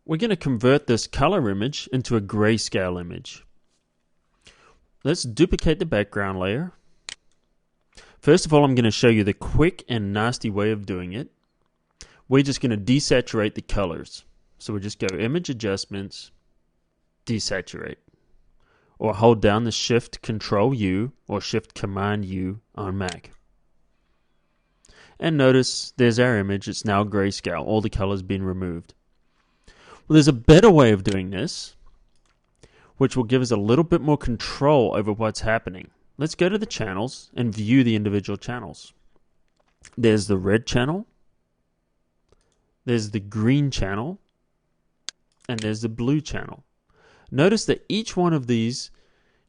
we're going to convert this color image into a grayscale image. Let's duplicate the background layer. First of all, I'm going to show you the quick and nasty way of doing it. We're just going to desaturate the colors. So we'll just go Image Adjustments, Desaturate. Or hold down the Shift Control U or Shift Command U on Mac. And notice there's our image. It's now grayscale. All the colors been removed. Well, there's a better way of doing this, which will give us a little bit more control over what's happening. Let's go to the channels and view the individual channels. There's the red channel, there's the green channel, and there's the blue channel. Notice that each one of these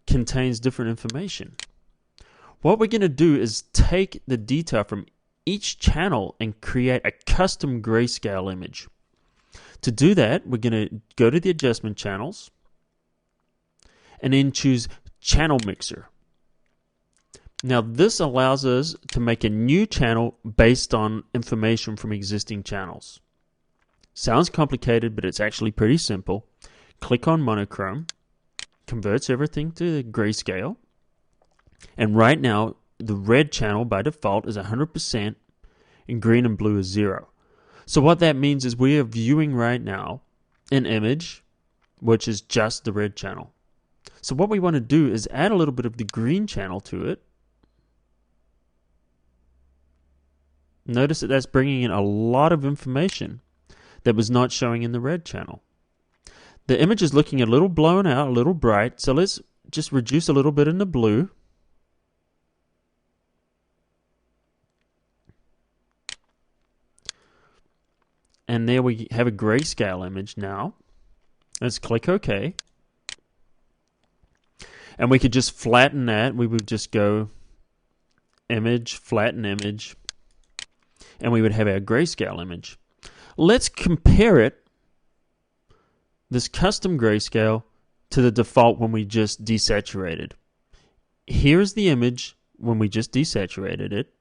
contains different information. What we're going to do is take the detail from each channel and create a custom grayscale image. To do that, we're going to go to the adjustment channels and then choose Channel Mixer. Now this allows us to make a new channel based on information from existing channels. Sounds complicated, but it's actually pretty simple. Click on monochrome, converts everything to grayscale, and right now the red channel by default is 100% and green and blue is 0. So what that means is we are viewing right now an image which is just the red channel. So what we want to do is add a little bit of the green channel to it. Notice that that's bringing in a lot of information that was not showing in the red channel. The image is looking a little blown out, a little bright, so let's just reduce a little bit in the blue. And there we have a grayscale image now. Let's click OK. And we could just flatten that. We would just go Image, Flatten Image, and we would have our grayscale image. Let's compare it, this custom grayscale, to the default when we just desaturated. Here's the image when we just desaturated it.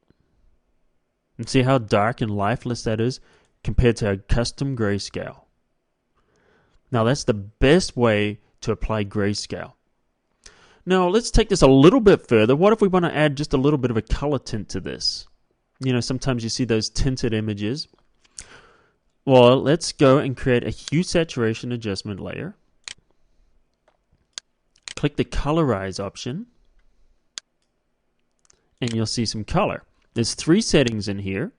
And see how dark and lifeless that is compared to our custom grayscale. Now that's the best way to apply grayscale. Now let's take this a little bit further. What if we want to add just a little bit of a color tint to this? You know, sometimes you see those tinted images. Well, let's go and create a hue saturation adjustment layer. Click the colorize option, and you'll see some color. There's 3 settings in here: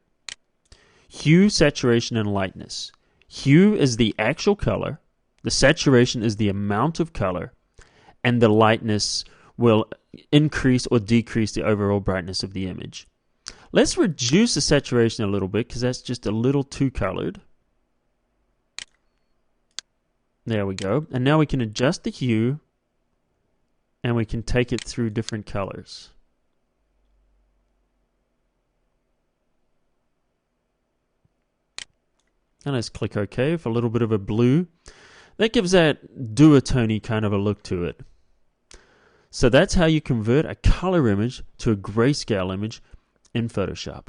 hue, saturation, and lightness. Hue is the actual color, the saturation is the amount of color, and the lightness will increase or decrease the overall brightness of the image. Let's reduce the saturation a little bit because that's just a little too colored. There we go. And now we can adjust the hue and we can take it through different colors. And let's click OK for a little bit of a blue. That gives that duotone kind of a look to it. So that's how you convert a color image to a grayscale image in Photoshop.